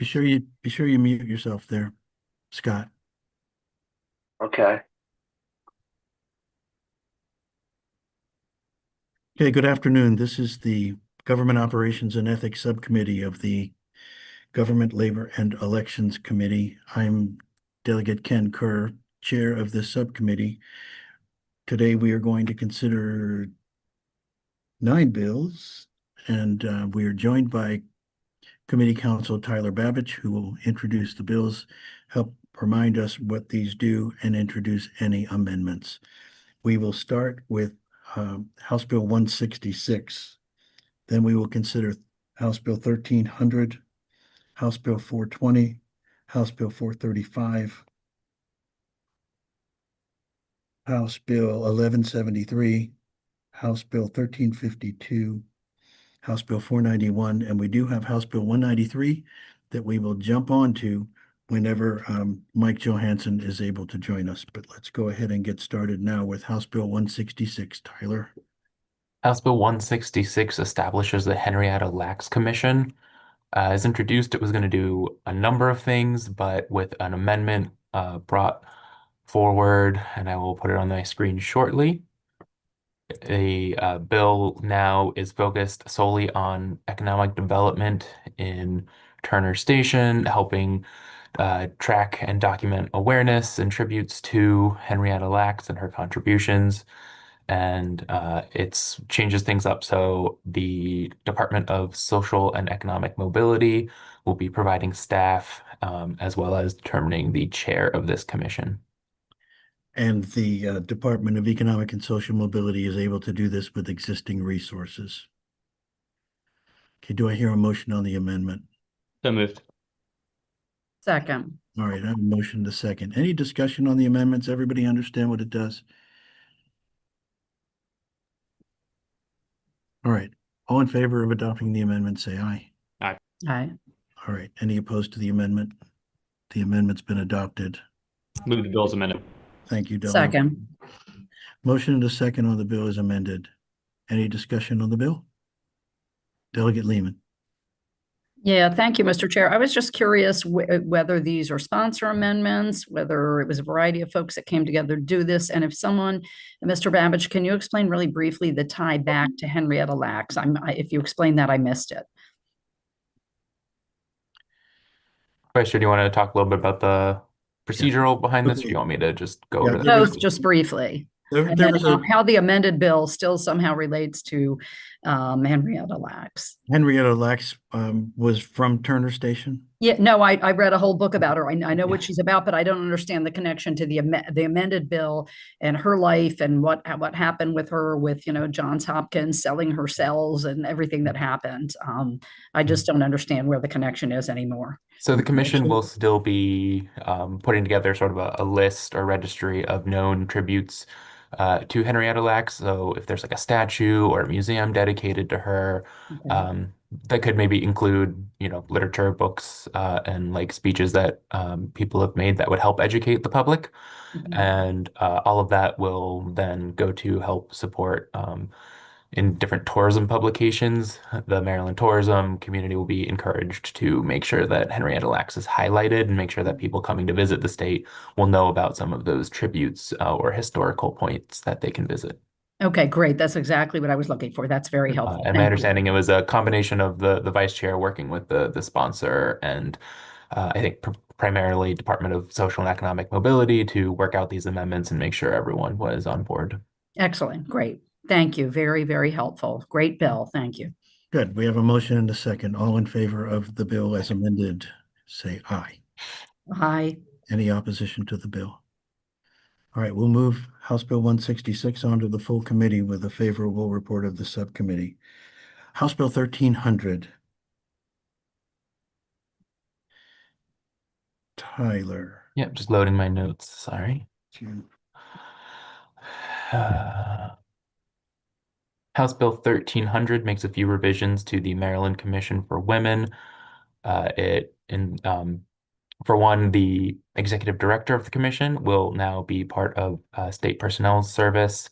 Be sure you mute yourself there, Scott. Okay. Okay, good afternoon. This is the Government Operations and Ethics Subcommittee of the Government, Labor, and Elections Committee. I'm Delegate Ken Kerr, Chair of this subcommittee. Today, we are going to consider 9 bills, and we are joined by Committee Counsel Tyler Babich, who will introduce the bills, help remind us what these do, and introduce any amendments. We will start with House Bill 166. Then we will consider House Bill 1300, House Bill 420, House Bill 435, House Bill 1173, House Bill 1352, House Bill 491, and we do have House Bill 193 that we will jump onto whenever Mike Johansson is able to join us. But let's go ahead and get started now with House Bill 166. Tyler. House Bill 166 establishes the Henrietta Lacks Commission. As introduced, it was going to do a number of things, but with an amendment brought forward, and I will put it on my screen shortly. The bill now is focused solely on economic development in Turner Station, helping track and document awareness and tributes to Henrietta Lacks and her contributions. And it changes things up. So the Department of Social and Economic Mobility will be providing staff as well as determining the chair of this commission. And the Department of Economic and Social Mobility is able to do this with existing resources. Okay, do I hear a motion on the amendment? So moved. Second. All right, I have a motion to second. Any discussion on the amendments? Everybody understand what it does? All right, all in favor of adopting the amendment, say aye. Aye. All right, any opposed to the amendment? The amendment's been adopted. Move the bill as amended. Thank you, Delegate. Second. Motion and a second on the bill is amended. Any discussion on the bill? Delegate Lehman. Yeah, thank you, Mr. Chair. I was just curious whether these are sponsor amendments, whether it was a variety of folks that came together to do this, and if someone, Mr. Babich, can you explain really briefly the tie back to Henrietta Lacks? If you explained that, I missed it. Question, do you want to talk a little bit about the procedural behind this, or do you want me to just go over Both, just briefly. And then how the amended bill still somehow relates to Henrietta Lacks. Henrietta Lacks was from Turner Station? Yeah, no, I read a whole book about her. I know what she's about, but I don't understand the connection to the amended bill and her life and what happened with her with, Johns Hopkins selling her cells and everything that happened. I just don't understand where the connection is anymore. So the commission will still be putting together sort of a list or registry of known tributes to Henrietta Lacks. So if there's like a statue or a museum dedicated to her, that could maybe include, literature, books, and like speeches that people have made that would help educate the public. And all of that will then go to help support in different tourism publications. The Maryland tourism community will be encouraged to make sure that Henrietta Lacks is highlighted and make sure that people coming to visit the state will know about some of those tributes or historical points that they can visit. Okay, great. That's exactly what I was looking for. That's very helpful. And my understanding, it was a combination of the vice chair working with the sponsor and I think primarily Department of Social and Economic Mobility to work out these amendments and make sure everyone was on board. Excellent. Great. Thank you. Very, very helpful. Great bill. Thank you. Good. We have a motion and a second. All in favor of the bill as amended, say aye. Aye. Any opposition to the bill? All right, we'll move House Bill 166 onto the full committee with a favorable report of the subcommittee. House Bill 1300. Tyler. Yeah, just loading my notes. Sorry. House Bill 1300 makes a few revisions to the Maryland Commission for Women. For one, the executive director of the commission will now be part of state personnel service,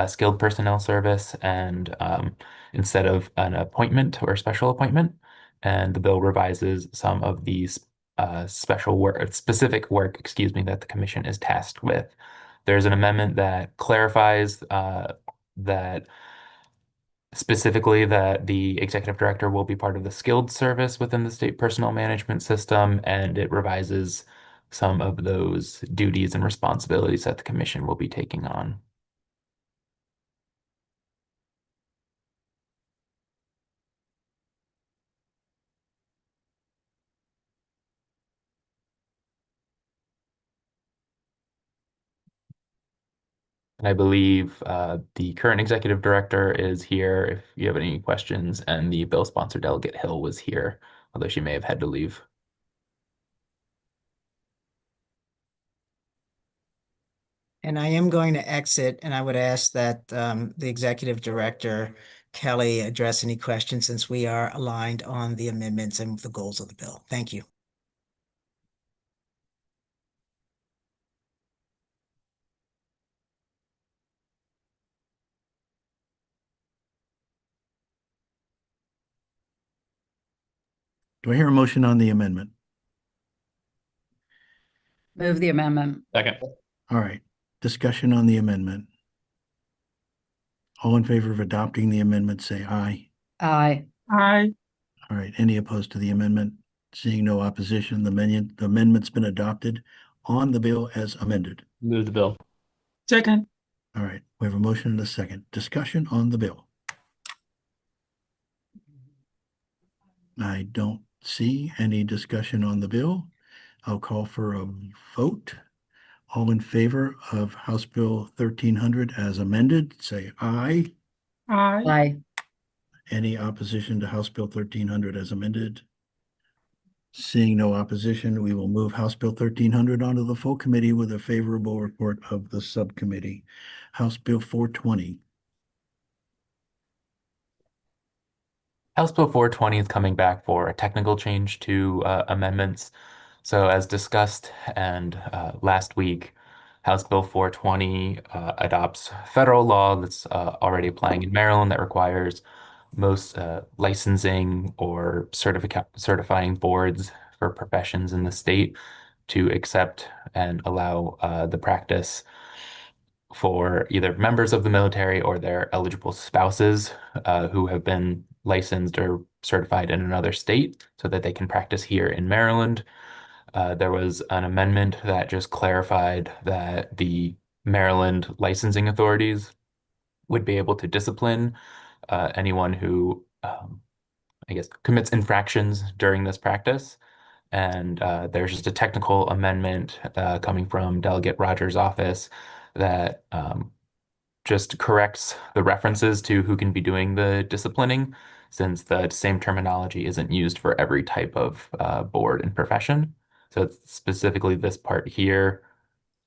skilled personnel service, and instead of an appointment or a special appointment. and the bill revises some of these specific work, excuse me, that the commission is tasked with. There's an amendment that clarifies that specifically that the executive director will be part of the skilled service within the state personnel management system, and it revises some of those duties and responsibilities that the commission will be taking on. And I believe the current executive director is here if you have any questions, and the bill sponsor Delegate Hill was here, although she may have had to leave. And I am going to exit, and I would ask that the executive director, Kelly, address any questions since we are aligned on the amendments and the goals of the bill. Thank you. Do I hear a motion on the amendment? Move the amendment. Second. All right, discussion on the amendment. All in favor of adopting the amendment, say aye. Aye. Aye. All right, any opposed to the amendment? Seeing no opposition, the amendment's been adopted on the bill as amended. Move the bill. Second. All right, we have a motion and a second. Discussion on the bill. I don't see any discussion on the bill. I'll call for a vote. All in favor of House Bill 1300 as amended, say aye. Aye. Aye. Any opposition to House Bill 1300 as amended? Seeing no opposition, we will move House Bill 1300 onto the full committee with a favorable report of the subcommittee. House Bill 420. House Bill 420 is coming back for a technical change to amendments. So as discussed and last week, House Bill 420 adopts federal law that's already applying in Maryland that requires most licensing or certifying boards for professions in the state to accept and allow the practice for either members of the military or their eligible spouses who have been licensed or certified in another state so that they can practice here in Maryland. There was an amendment that just clarified that the Maryland licensing authorities would be able to discipline anyone who, I guess, commits infractions during this practice. And there's just a technical amendment coming from Delegate Rogers' office that just corrects the references to who can be doing the disciplining, since the same terminology isn't used for every type of board and profession. So it's specifically this part here,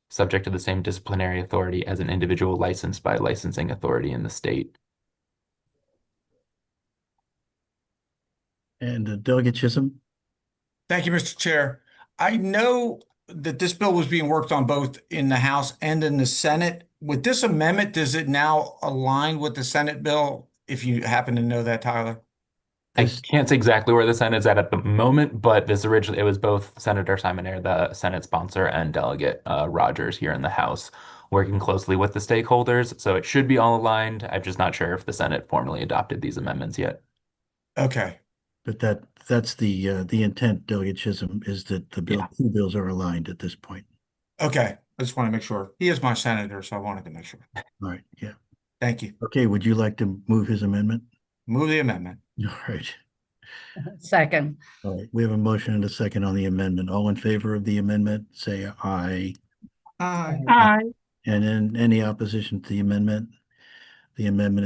subject to the same disciplinary authority as an individual licensed by a licensing authority in the state. And Delegate Chisholm? Thank you, Mr. Chair. I know that this bill was being worked on both in the House and in the Senate. With this amendment, does it now align with the Senate bill? If you happen to know that, Tyler. I can't say exactly where the Senate's at the moment, but this originally, it was both Senator Simoneau, the Senate sponsor, and Delegate Rogers here in the House, working closely with the stakeholders. So it should be all aligned. I'm just not sure if the Senate formally adopted these amendments yet. Okay. But that's the intent, Delegate Chisholm, is that the bill, Yeah. two bills are aligned at this point. Okay. I just want to make sure. He is my senator, so I wanted to make sure. All right, yeah. Thank you. Okay, would you like to move his amendment? Move the amendment. All right. Second. All right, we have a motion and a second on the amendment. All in favor of the amendment, say aye. Aye. Aye. And in any opposition to the amendment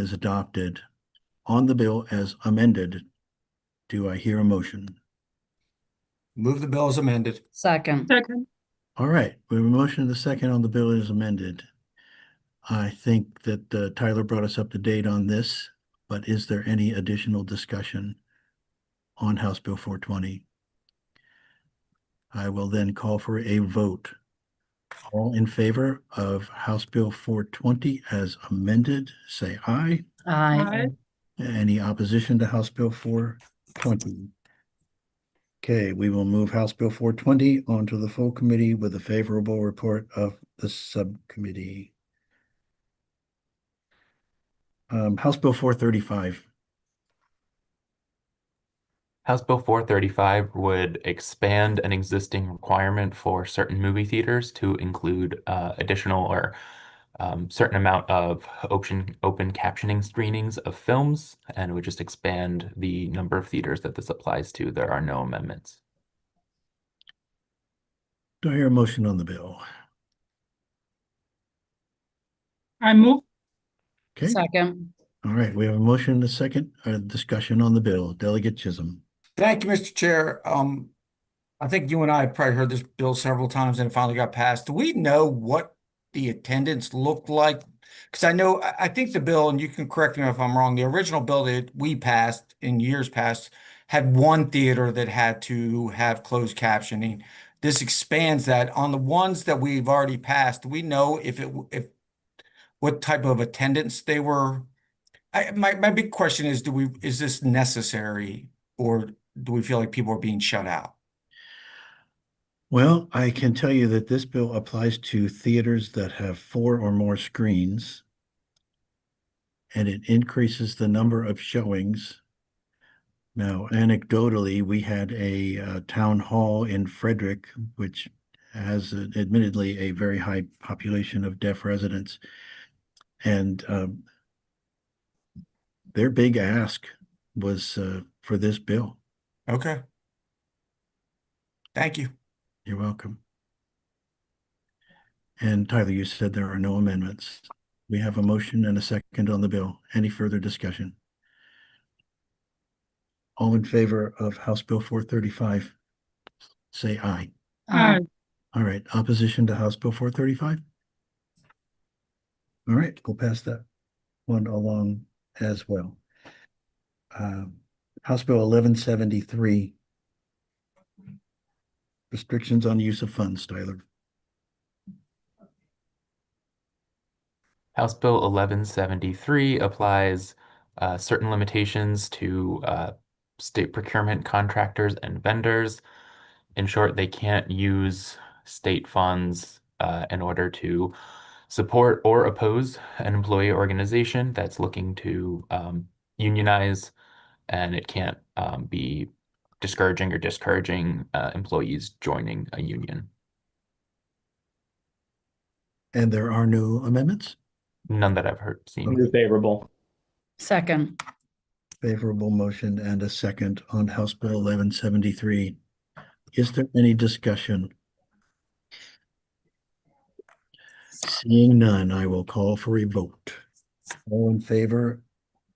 is adopted. On the bill as amended, do I hear a motion? Move the bill as amended. Second. Second. All right, we have a motion and a second on the bill as amended. I think that Tyler brought us up to date on this, but is there any additional discussion on House Bill 420? I will then call for a vote. All in favor of House Bill 420 as amended, say aye. Aye. Aye. Any opposition to House Bill 420? Okay, we will move House Bill 420 onto the full committee with a favorable report of the subcommittee. House Bill 435. House Bill 435 would expand an existing requirement for certain movie theaters to include additional or certain amount of open captioning screenings of films, and it would just expand the number of theaters that this applies to. There are no amendments. Do I hear a motion on the bill? I move. Okay, Second. all right, we have a motion and a second, discussion on the bill. Delegate Chisholm. Thank you, Mr. Chair. I think you and I have probably heard this bill several times and it finally got passed. Do we know what the attendance looked like? Because I think the bill, and you can correct me if I'm wrong, the original bill that we passed in years past had one theater that had to have closed captioning. This expands that. On the ones that we've already passed, do we know if what type of attendance they were? My big question is, is this necessary, or do we feel like people are being shut out? Well, I can tell you that this bill applies to theaters that have 4 or more screens, and it increases the number of showings. Now, anecdotally, we had a town hall in Frederick, which has admittedly a very high population of deaf residents. And their big ask was for this bill. Okay. Thank you. You're welcome. And Tyler, you said there are no amendments. We have a motion and a second on the bill. Any further discussion? All in favor of House Bill 435, say aye. Aye. All right, opposition to House Bill 435? All right, we'll pass that one along as well. House Bill 1173. Restrictions on use of funds, Tyler. House Bill 1173 applies certain limitations to state procurement contractors and vendors. In short, they can't use state funds in order to support or oppose an employee organization that's looking to unionize, and it can't be discouraging or discouraging employees joining a union. And there are no amendments? None that I've seen. Move favorable. Second. Favorable motion and a second on House Bill 1173. Is there any discussion? Seeing none, I will call for a vote. All in favor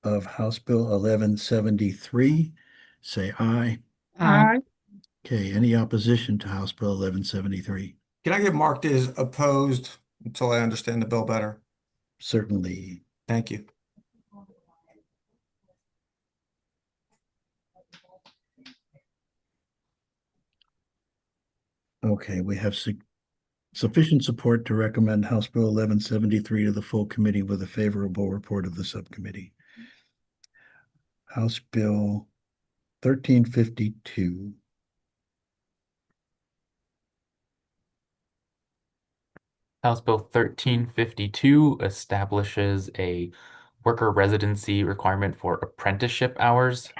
of House Bill 1173, say aye. Aye. Okay, any opposition to House Bill 1173? Can I get marked as opposed until I understand the bill better? Certainly. Thank you. Okay, we have sufficient support to recommend House Bill 1173 to the full committee with a favorable report of the subcommittee. House Bill 1352. House Bill 1352 establishes a worker residency requirement for apprenticeship hours.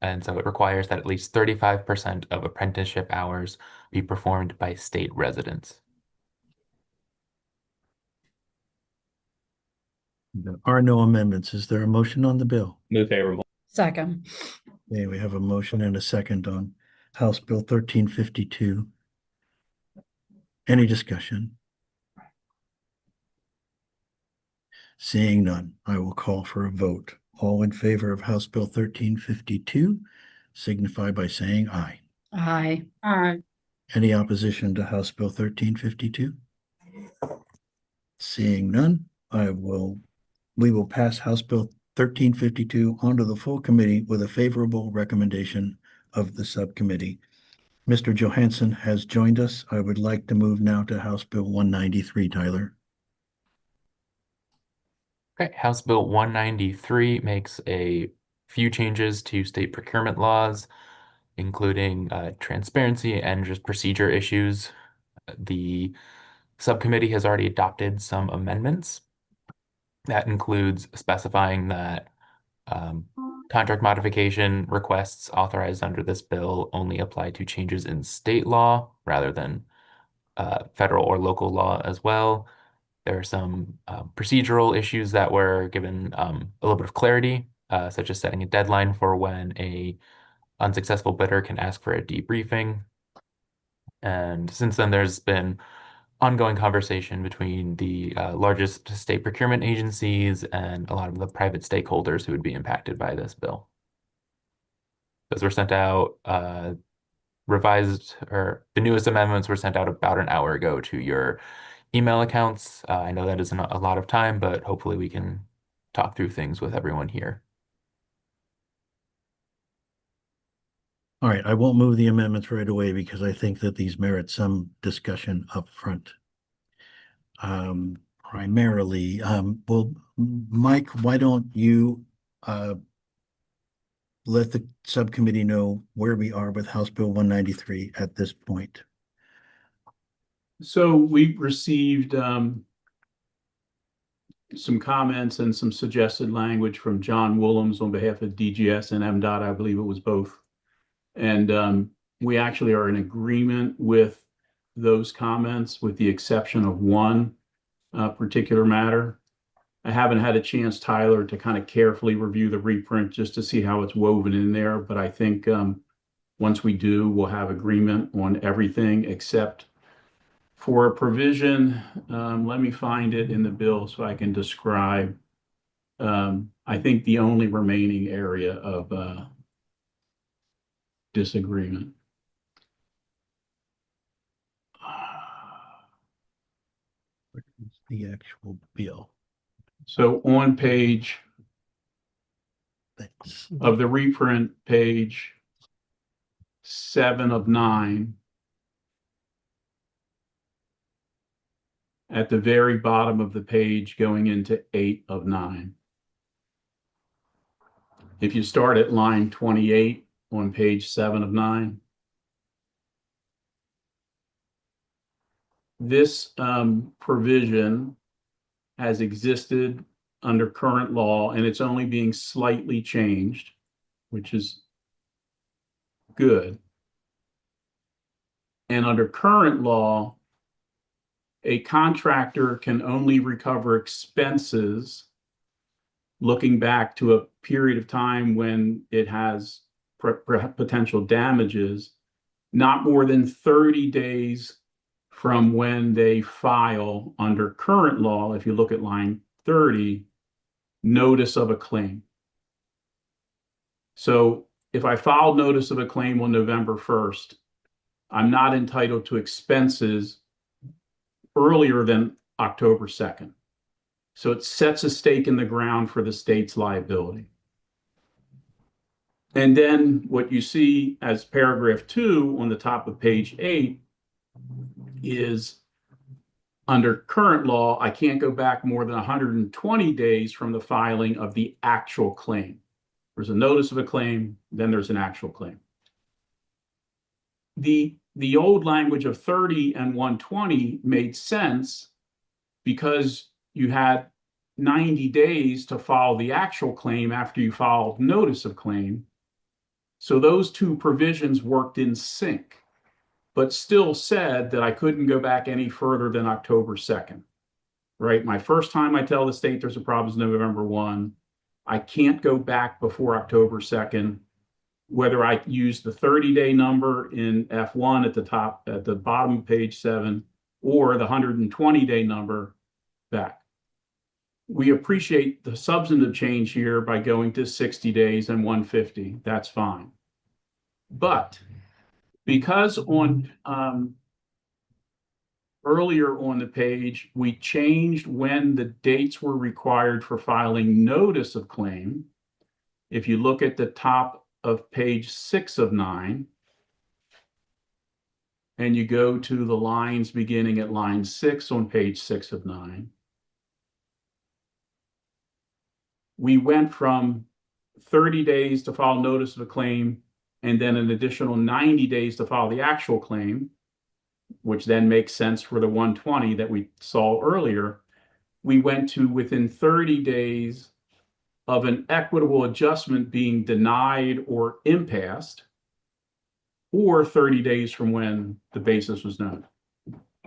And so it requires that at least 35% of apprenticeship hours be performed by state residents. There are no amendments. Is there a motion on the bill? Move favorable. Second. Okay, we have a motion and a second on House Bill 1352. Any discussion? Seeing none, I will call for a vote. All in favor of House Bill 1352, signify by saying aye. Aye. Aye. Any opposition to House Bill 1352? Seeing none, we will pass House Bill 1352 onto the full committee with a favorable recommendation of the subcommittee. Mr. Johansson has joined us. I would like to move now to House Bill 193, Tyler. Okay, House Bill 193 makes a few changes to state procurement laws. including transparency and just procedure issues. The subcommittee has already adopted some amendments. That includes specifying that contract modification requests authorized under this bill only apply to changes in state law rather than federal or local law as well. There are some procedural issues that were given a little bit of clarity, such as setting a deadline for when a unsuccessful bidder can ask for a debriefing. And since then, there's been ongoing conversation between the largest state procurement agencies and a lot of the private stakeholders who would be impacted by this bill. Those were sent out, revised, or the newest amendments were sent out about an hour ago to your email accounts. I know that isn't a lot of time, but hopefully we can talk through things with everyone here. All right, I won't move the amendments right away because I think that these merit some discussion up front. Primarily, well, Mike, why don't you let the subcommittee know where we are with House Bill 193 at this point? So we received some comments and some suggested language from John Willems on behalf of DGS and MDOT, I believe it was both. And we actually are in agreement with those comments, with the exception of one particular matter. I haven't had a chance, Tyler, to kind of carefully review the reprint just to see how it's woven in there. But I think once we do, we'll have agreement on everything except for a provision. Let me find it in the bill so I can describe, I think, the only remaining area of disagreement. Where's the actual bill? So on page Thanks. of the reprint, page 7 of 9, at the very bottom of the page going into 8 of 9. If you start at line 28 on page 7 of 9, this provision has existed under current law, and it's only being slightly changed, which is good. And under current law, a contractor can only recover expenses looking back to a period of time when it has potential damages, not more than 30 days from when they file under current law. If you look at line 30, notice of a claim. So if I filed notice of a claim on November 1st, I'm not entitled to expenses earlier than October 2nd. So it sets a stake in the ground for the state's liability. And then what you see as paragraph 2 on the top of page 8 is, under current law, I can't go back more than 120 days from the filing of the actual claim. There's a notice of a claim, then there's an actual claim. The old language of 30 and 120 made sense because you had 90 days to file the actual claim after you filed notice of claim. So those two provisions worked in sync, but still said that I couldn't go back any further than October 2nd, right? My first time I tell the state there's a problem is November 1. I can't go back before October 2nd, whether I use the 30-day number in F1 at the top, at the bottom of page 7, or the 120-day number back. We appreciate the substantive change here by going to 60 days and 150. That's fine. But because on earlier on the page, we changed when the dates were required for filing notice of claim. If you look at the top of page 6 of 9, and you go to the lines beginning at line 6 on page 6 of 9, we went from 30 days to file notice of a claim and then an additional 90 days to file the actual claim, which then makes sense for the 120 that we saw earlier, we went to within 30 days of an equitable adjustment being denied or impassed, or 30 days from when the basis was known.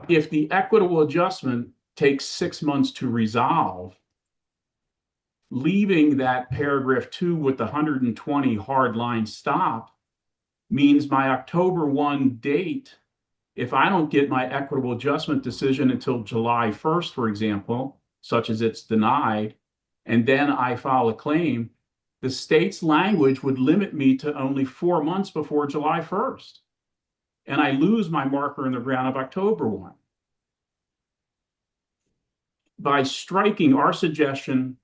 If the equitable adjustment takes 6 months to resolve, leaving that paragraph 2 with the 120 hard line stop means my October 1 date, if I don't get my equitable adjustment decision until July 1st, for example, such as it's denied, and then I file a claim, the state's language would limit me to only 4 months before July 1st. And I lose my marker in the ground of October 1. By striking, our suggestion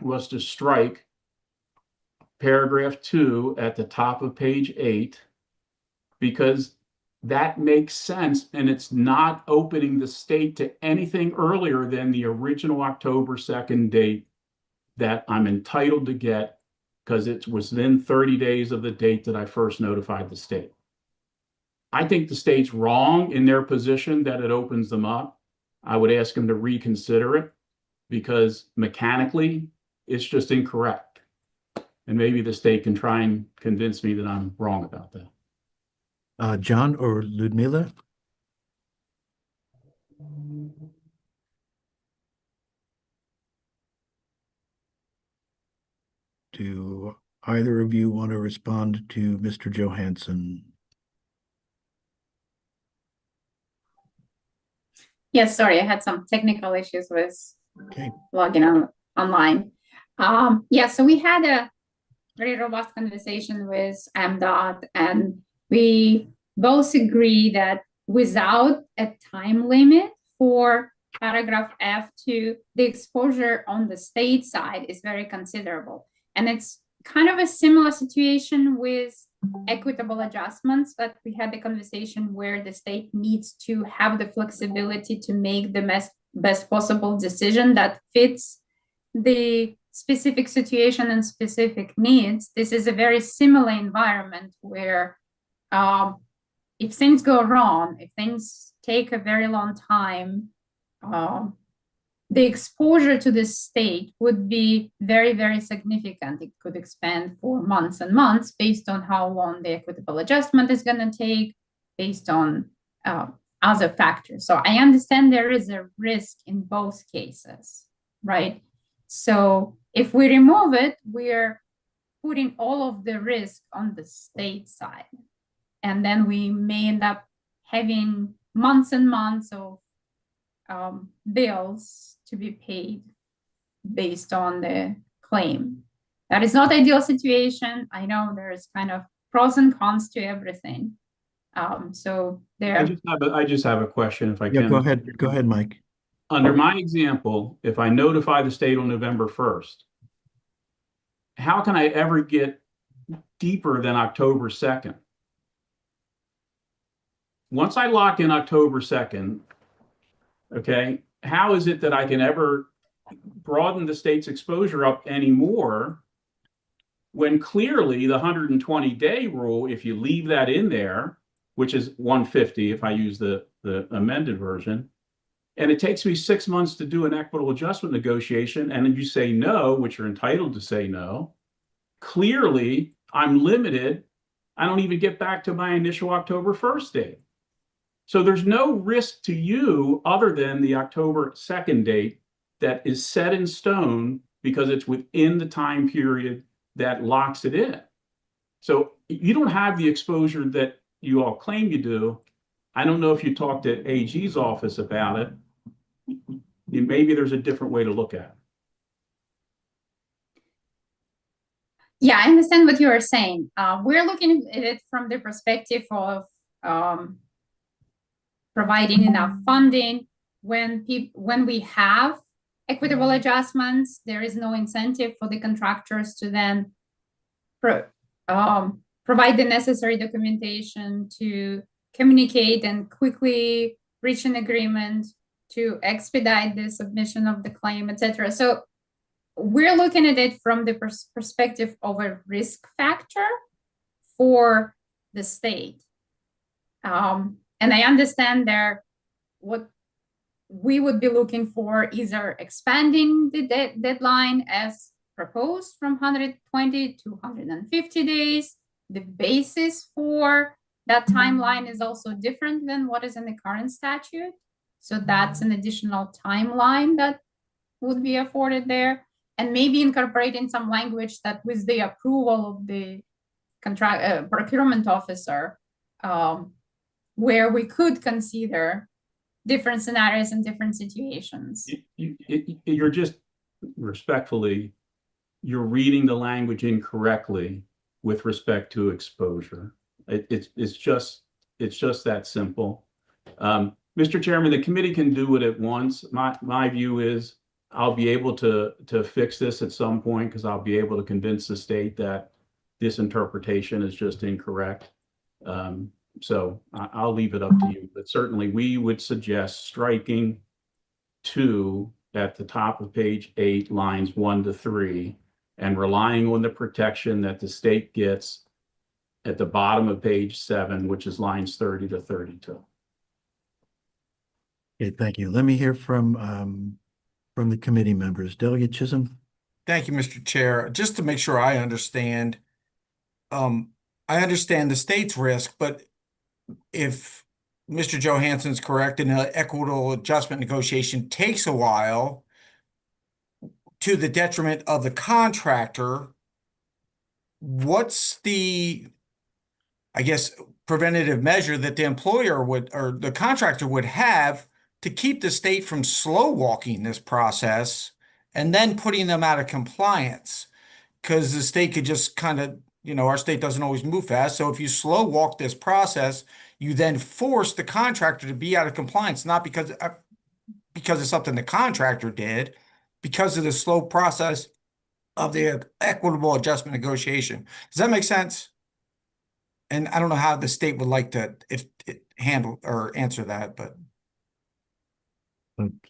was to strike paragraph 2 at the top of page 8, because that makes sense, and it's not opening the state to anything earlier than the original October 2nd date that I'm entitled to get, because it was within 30 days of the date that I first notified the state. I think the state's wrong in their position that it opens them up. I would ask them to reconsider it, because mechanically it's just incorrect. And maybe the state can try and convince me that I'm wrong about that. John or Ludmila? Do either of you want to respond to Mr. Johansson? Yes, sorry, I had some technical issues with Okay. logging online. Yeah, so we had a very robust conversation with MDOT, and we both agree that without a time limit for paragraph F2, the exposure on the state side is very considerable. And it's kind of a similar situation with equitable adjustments, but we had the conversation where the state needs to have the flexibility to make the best possible decision that fits the specific situation and specific needs. This is a very similar environment where if things go wrong, if things take a very long time, the exposure to the state would be very, very significant. It could expand for months and months based on how long the equitable adjustment is going to take, based on other factors. So I understand there is a risk in both cases, right? So if we remove it, we're putting all of the risk on the state side. And then we may end up having months and months of bills to be paid based on the claim. That is not ideal situation. I know there's kind of pros and cons to everything. So there. I just have a question, if I Yeah, can. go ahead, Mike. Under my example, if I notify the state on November 1st, how can I ever get deeper than October 2nd? Once I lock in October 2nd, okay, how is it that I can ever broaden the state's exposure up anymore when clearly the 120-day rule, if you leave that in there, which is 150 if I use the amended version, and it takes me 6 months to do an equitable adjustment negotiation, and then you say no, which you're entitled to say no, clearly I'm limited. I don't even get back to my initial October 1st date. So there's no risk to you other than the October 2nd date that is set in stone because it's within the time period that locks it in. So you don't have the exposure that you all claim you do. I don't know if you talked to AG's office about it. Maybe there's a different way to look at it. Yeah, I understand what you are saying. We're looking at it from the perspective of providing enough funding. When we have equitable adjustments, there is no incentive for the contractors to then provide the necessary documentation to communicate and quickly reach an agreement to expedite the submission of the claim, etc. So we're looking at it from the perspective of a risk factor for the state. And I understand what we would be looking for either expanding the deadline as proposed from 120 to 150 days. The basis for that timeline is also different than what is in the current statute. So that's an additional timeline that would be afforded there. And maybe incorporating some language that with the approval of the procurement officer, where we could consider different scenarios and different situations. You're just respectfully, you're reading the language incorrectly with respect to exposure. It's just that simple. Mr. Chairman, the committee can do it at once. My view is I'll be able to fix this at some point because I'll be able to convince the state that this interpretation is just incorrect. So I'll leave it up to you, but certainly we would suggest striking 2 at the top of page 8, lines 1 to 3, and relying on the protection that the state gets at the bottom of page 7, which is lines 30 to 32. Okay, thank you. Let me hear from the committee members. Delegate Chisholm? Thank you, Mr. Chair. Just to make sure I understand the state's risk, but if Mr. Johansson's correct and the equitable adjustment negotiation takes a while to the detriment of the contractor, what's the, I guess, preventative measure that the employer would, or the contractor would have to keep the state from slow walking this process and then putting them out of compliance? Because the state could just kind of, our state doesn't always move fast. So if you slow walk this process, you then force the contractor to be out of compliance, not because of something the contractor did, because of the slow process of the equitable adjustment negotiation. Does that make sense? And I don't know how the state would like to handle or answer that, but.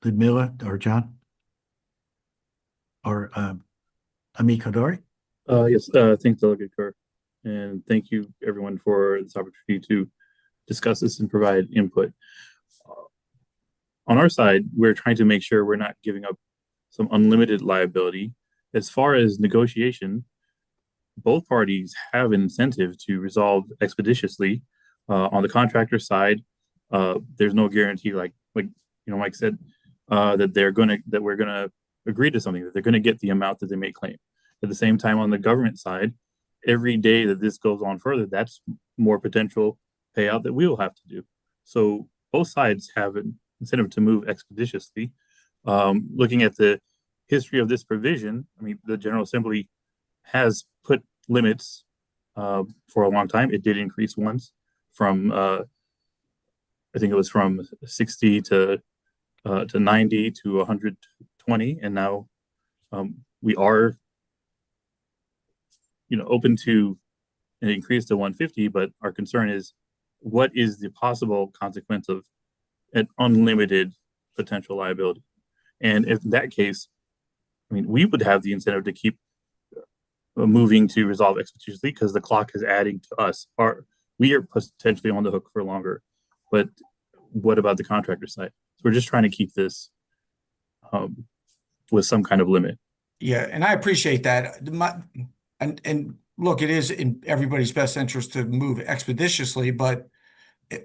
Ludmila or John? Or Ami Kadari? Yes, thanks, Delegate Kerr. And thank you, everyone, for this opportunity to discuss this and provide input. On our side, we're trying to make sure we're not giving up some unlimited liability. As far as negotiation, both parties have an incentive to resolve expeditiously. On the contractor side, there's no guarantee, like Mike said, that we're gonna agree to something, that they're gonna get the amount that they may claim. At the same time, on the government side, every day that this goes on further, that's more potential payout that we will have to do. So both sides have an incentive to move expeditiously. Looking at the history of this provision, I mean, the General Assembly has put limits for a long time. It did increase once from, I think it was from 60 to 90 to 120, and now we are open to an increase to 150, but our concern is what is the possible consequence of an unlimited potential liability? And if in that case, I mean, we would have the incentive to keep moving to resolve expeditiously because the clock is adding to us. We are potentially on the hook for longer, but what about the contractor side? So we're just trying to keep this with some kind of limit. Yeah, and I appreciate that. And look, it is in everybody's best interest to move expeditiously, but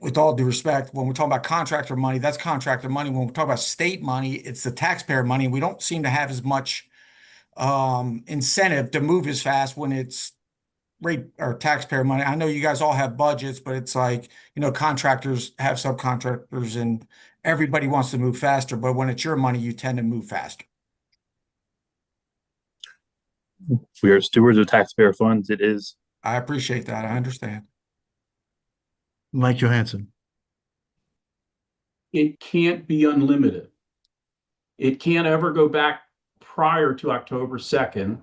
with all due respect, when we're talking about contractor money, that's contractor money. When we talk about state money, it's the taxpayer money. We don't seem to have as much incentive to move as fast when it's rate or taxpayer money. I know you guys all have budgets, but it's like, contractors have subcontractors and everybody wants to move faster, but when it's your money, you tend to move faster. We are stewards of taxpayer funds. It is. I appreciate that. I understand. Mike Johansson. It can't be unlimited. It can't ever go back prior to October 2nd,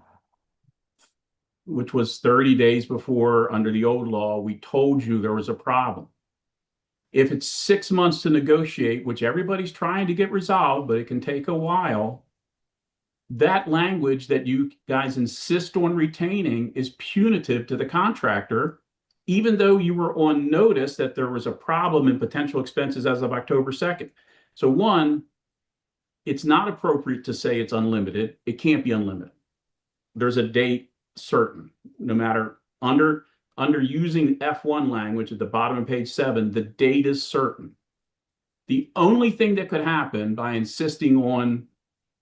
which was 30 days before, under the old law, we told you there was a problem. If it's 6 months to negotiate, which everybody's trying to get resolved, but it can take a while, that language that you guys insist on retaining is punitive to the contractor even though you were on notice that there was a problem in potential expenses as of October 2nd. So one, it's not appropriate to say it's unlimited. It can't be unlimited. There's a date certain, no matter under using F1 language at the bottom of page 7, the date is certain. The only thing that could happen by insisting on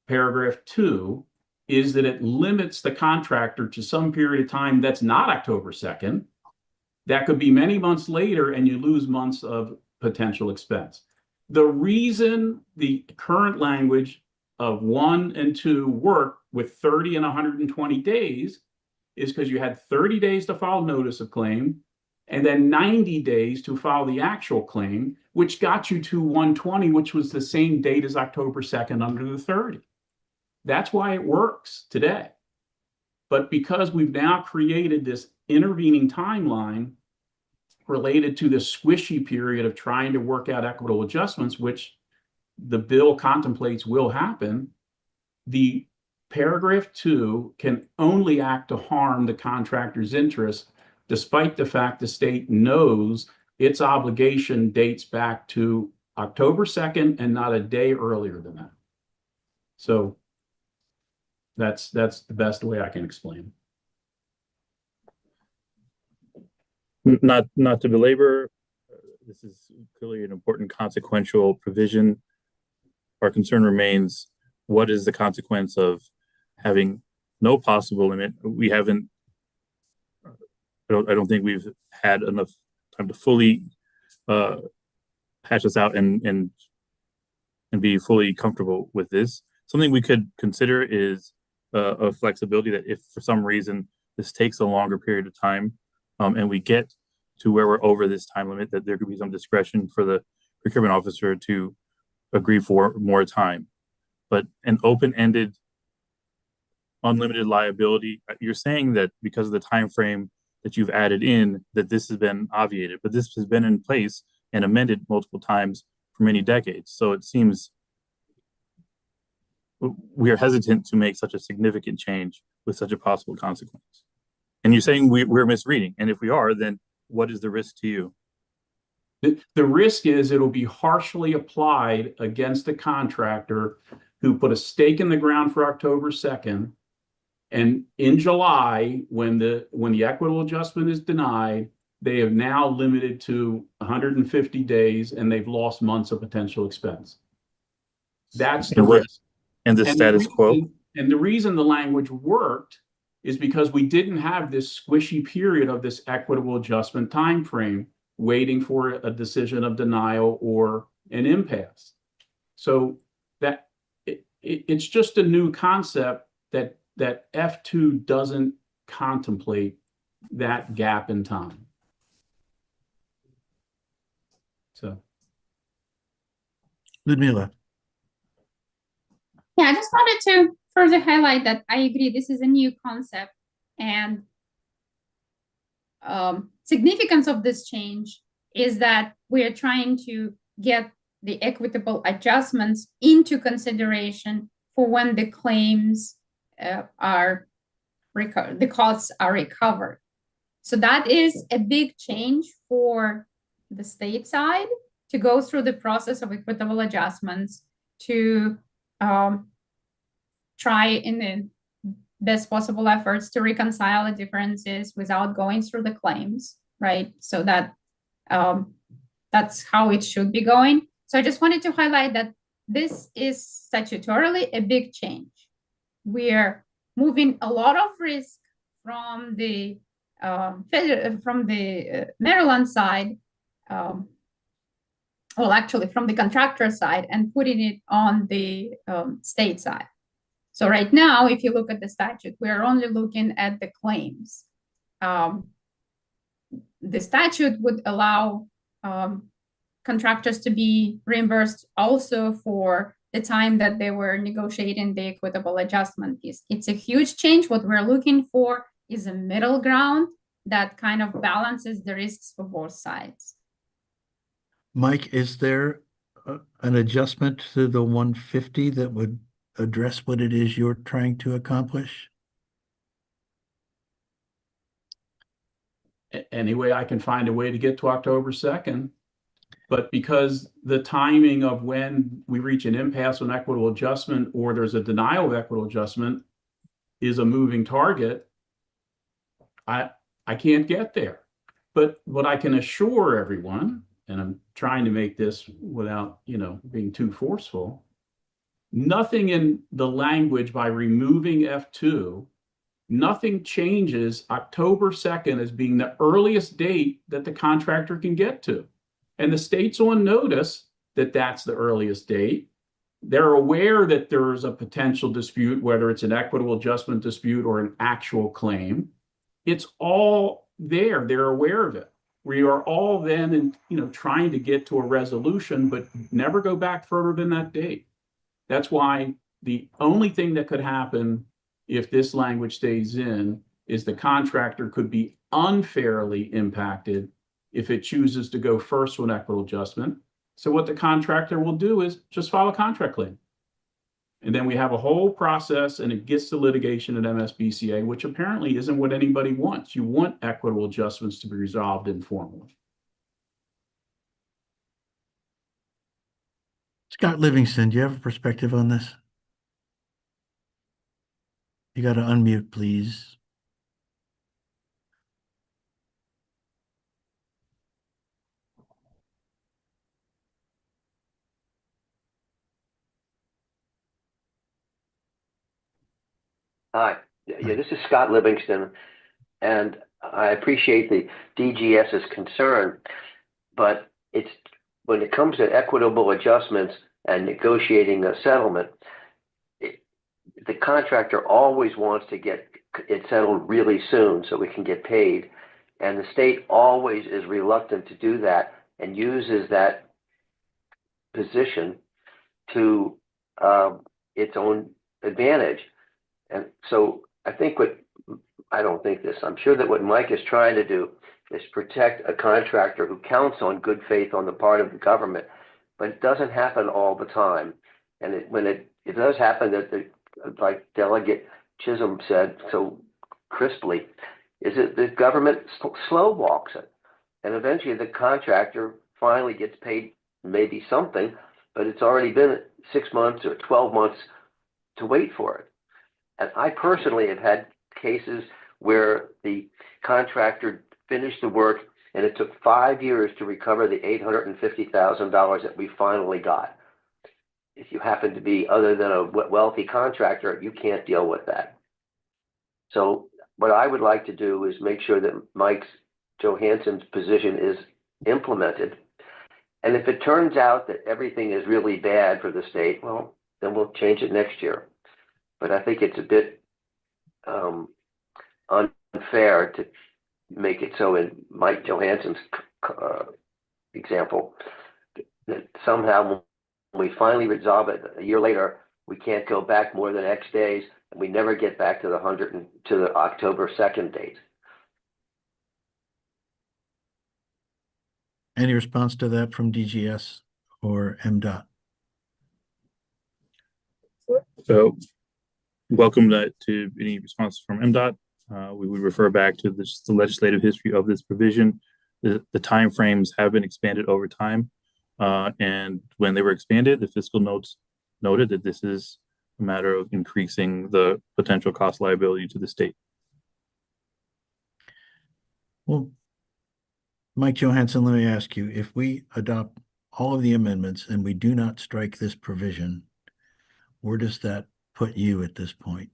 paragraph 2 is that it limits the contractor to some period of time that's not October 2nd. That could be many months later, and you lose months of potential expense. The reason the current language of 1 and 2 work with 30 and 120 days is because you had 30 days to file notice of claim and then 90 days to file the actual claim, which got you to 120, which was the same date as October 2nd under the 30. That's why it works today. But because we've now created this intervening timeline related to the squishy period of trying to work out equitable adjustments, which the bill contemplates will happen, the paragraph 2 can only act to harm the contractor's interest, despite the fact the state knows its obligation dates back to October 2nd and not a day earlier than that. So that's the best way I can explain it. Not to belabor, this is clearly an important consequential provision. Our concern remains, what is the consequence of having no possible limit? We haven't, I don't think we've had enough time to fully hash this out and be fully comfortable with this. Something we could consider is a flexibility that if for some reason this takes a longer period of time and we get to where we're over this time limit, that there could be some discretion for the procurement officer to agree for more time. But an open-ended, unlimited liability, you're saying that because of the time frame that you've added in, that this has been obviated, but this has been in place and amended multiple times for many decades. So it seems we are hesitant to make such a significant change with such a possible consequence. And you're saying we're misreading. And if we are, then what is the risk to you? The risk is it'll be harshly applied against a contractor who put a stake in the ground for October 2nd. And in July, when the equitable adjustment is denied, they have now limited to 150 days and they've lost months of potential expense. That's the risk. And the status quo? And the reason the language worked is because we didn't have this squishy period of this equitable adjustment time frame waiting for a decision of denial or an impasse. So that it's just a new concept that F2 doesn't contemplate that gap in time. So, Ludmila. Yeah, I just wanted to further highlight that I agree this is a new concept, and significance of this change is that we are trying to get the equitable adjustments into consideration for when the claims the costs are recovered. So that is a big change for the state side to go through the process of equitable adjustments to try in the best possible efforts to reconcile the differences without going through the claims, right? So that that's how it should be going. So I just wanted to highlight that this is statutorily a big change. We're moving a lot of risk from the Maryland side, well, actually from the contractor side, and putting it on the state side. So right now, if you look at the statute, we're only looking at the claims. The statute would allow contractors to be reimbursed also for the time that they were negotiating the equitable adjustment piece. It's a huge change. What we're looking for is a middle ground that kind of balances the risks for both sides. Mike, is there an adjustment to the 150 that would address what it is you're trying to accomplish? any way I can find a way to get to October 2nd. But because the timing of when we reach an impasse on equitable adjustment or there's a denial of equitable adjustment is a moving target, I can't get there. But what I can assure everyone, and I'm trying to make this without, being too forceful, nothing in the language by removing F2, nothing changes October 2nd as being the earliest date that the contractor can get to. And the state's on notice that that's the earliest date. They're aware that there's a potential dispute, whether it's an equitable adjustment dispute or an actual claim. It's all there. They're aware of it. We are all then, trying to get to a resolution, but never go back further than that date. That's why the only thing that could happen if this language stays in is the contractor could be unfairly impacted if it chooses to go first with equitable adjustment. So what the contractor will do is just file a contract claim. And then we have a whole process and it gets to litigation at MSBCA, which apparently isn't what anybody wants. You want equitable adjustments to be resolved informally. Scott Livingston, do you have a perspective on this? You got to unmute, please. Hi. Yeah, this is Scott Livingston, and I appreciate the DGS's concern, but it's when it comes to equitable adjustments and negotiating a settlement, the contractor always wants to get it settled really soon so we can get paid, and the state always is reluctant to do that and uses that position to its own advantage. And so I think I'm sure that what Mike is trying to do is protect a contractor who counts on good faith on the part of the government, but it doesn't happen all the time. And when it does happen, like Delegate Chisholm said so crisply, is that the government slow walks it. And eventually the contractor finally gets paid maybe something, but it's already been 6 months or 12 months to wait for it. And I personally have had cases where the contractor finished the work and it took 5 years to recover the $850,000 that we finally got. If you happen to be other than a wealthy contractor, you can't deal with that. So what I would like to do is make sure that Mike Johansson's position is implemented. And if it turns out that everything is really bad for the state, well, then we'll change it next year. But I think it's a bit unfair to make it so in Mike Johansson's example that somehow when we finally resolve it a year later, we can't go back more than X days, and we never get back to the October 2nd date. Any response to that from DGS or MDOT? So welcome to any response from MDOT. We would refer back to the legislative history of this provision. The timeframes have been expanded over time. And when they were expanded, the fiscal notes noted that this is a matter of increasing the potential cost liability to the state. Well, Mike Johansson, let me ask you, if we adopt all of the amendments and we do not strike this provision, where does that put you at this point?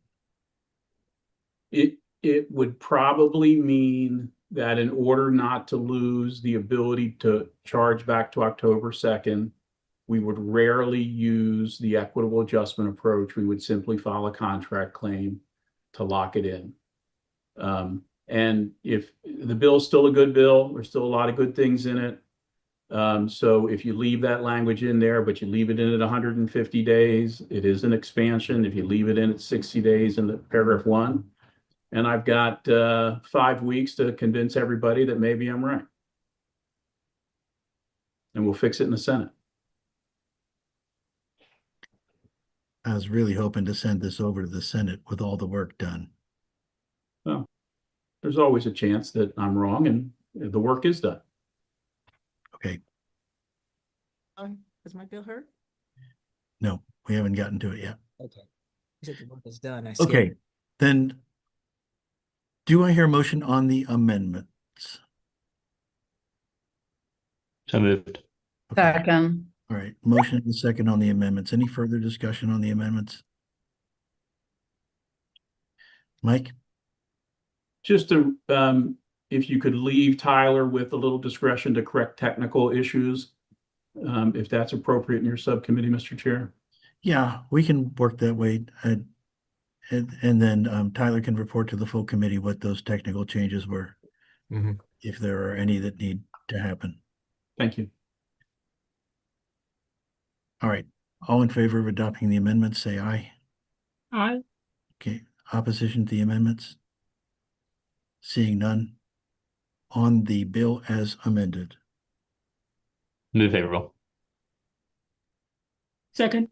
It would probably mean that in order not to lose the ability to charge back to October 2nd, we would rarely use the equitable adjustment approach. We would simply file a contract claim to lock it in. And if the bill is still a good bill, there's still a lot of good things in it. So if you leave that language in there, but you leave it in at 150 days, it is an expansion. If you leave it in at 60 days in the paragraph 1, and I've got 5 weeks to convince everybody that maybe I'm right. And we'll fix it in the Senate. I was really hoping to send this over to the Senate with all the work done. Oh. there's always a chance that I'm wrong and the work is done. Okay, Has my bill heard? no, we haven't gotten to it yet. Okay. You said the work is done. I skipped. Okay, then do I hear a motion on the amendments? So moved. Okay, Second. all right, motion and second on the amendments. Any further discussion on the amendments? Mike? Just if you could leave Tyler with a little discretion to correct technical issues, if that's appropriate in your subcommittee, Mr. Chair. Yeah, we can work that way. And then Tyler can report to the full committee what those technical changes were, Mhm. if there are any that need to happen. Thank you. All right, all in favor of adopting the amendments, say aye. Aye. Okay, opposition to the amendments? Seeing none. On the bill as amended. Move favorable. Second.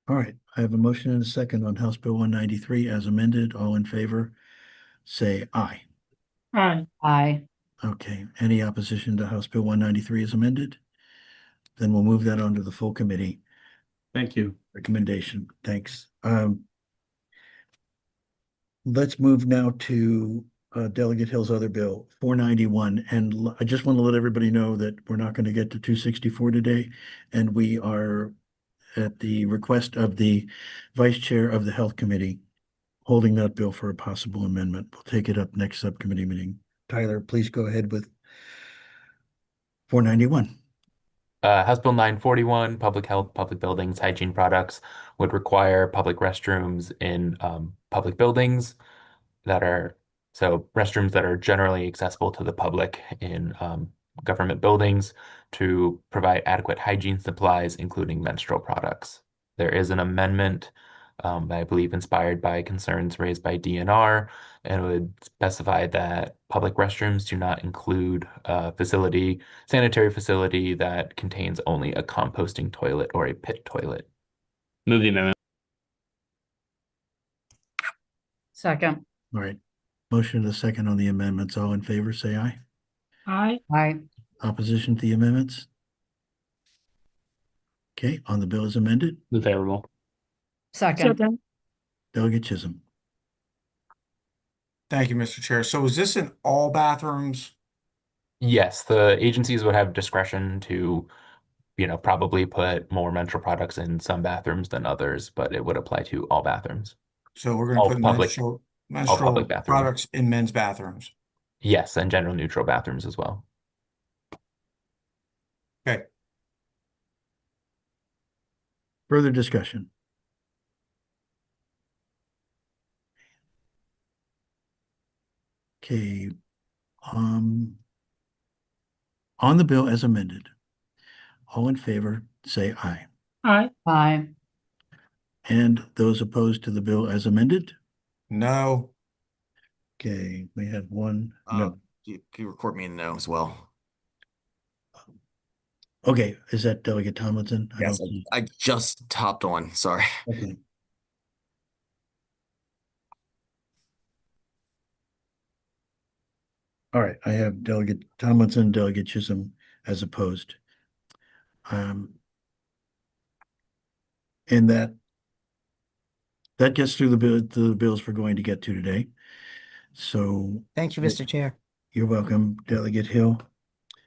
All right, I have a motion and a second on House Bill 193 as amended. All in favor, say aye. Aye. Aye. Okay, any opposition to House Bill 193 as amended? Then we'll move that on to the full committee Thank you. recommendation. Thanks. Let's move now to Delegate Hill's other bill, 491. And I just want to let everybody know that we're not going to get to 264 today. And we are, at the request of the Vice Chair of the Health Committee, holding that bill for a possible amendment. We'll take it up next subcommittee meeting. Tyler, please go ahead with 491. House Bill 941, public health, public buildings, hygiene products would require public restrooms in public buildings so restrooms that are generally accessible to the public in government buildings to provide adequate hygiene supplies, including menstrual products. There is an amendment, I believe inspired by concerns raised by DNR, and it would specify that public restrooms do not include a sanitary facility that contains only a composting toilet or a pit toilet. Move the amendment. Second. All right. Motion and a second on the amendments. All in favor, say aye. Aye. Aye. Opposition to the amendments? Okay, on the bill as amended, Move favorable. Second. Second. Delegate Chisholm. Thank you, Mr. Chair. So is this in all bathrooms? Yes, the agencies would have discretion to, probably put more menstrual products in some bathrooms than others, but it would apply to all bathrooms. So we're going to All put public- menstrual public bathrooms. products in men's bathrooms. Yes, and gender neutral bathrooms as well. Okay. Further discussion? Okay. On the bill as amended, all in favor, say aye. Aye. Aye. And those opposed to the bill as amended? No. Okay, we had one, no. You can record me in no as well. Okay, is that Delegate Tomlinson? I Yes, don't see. I just hopped on. Sorry. Okay. All right, I have Delegate Tomlinson, Delegate Chisholm as opposed. And that gets through the bills we're going to get to today. So Thank you, Mr. Chair. you're welcome, Delegate Hill.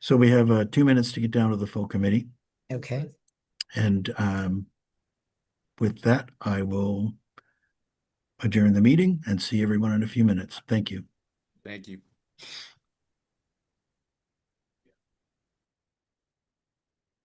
So we have 2 minutes to get down to the full committee. Okay. And with that, I will adjourn the meeting and see everyone in a few minutes. Thank you. Thank you.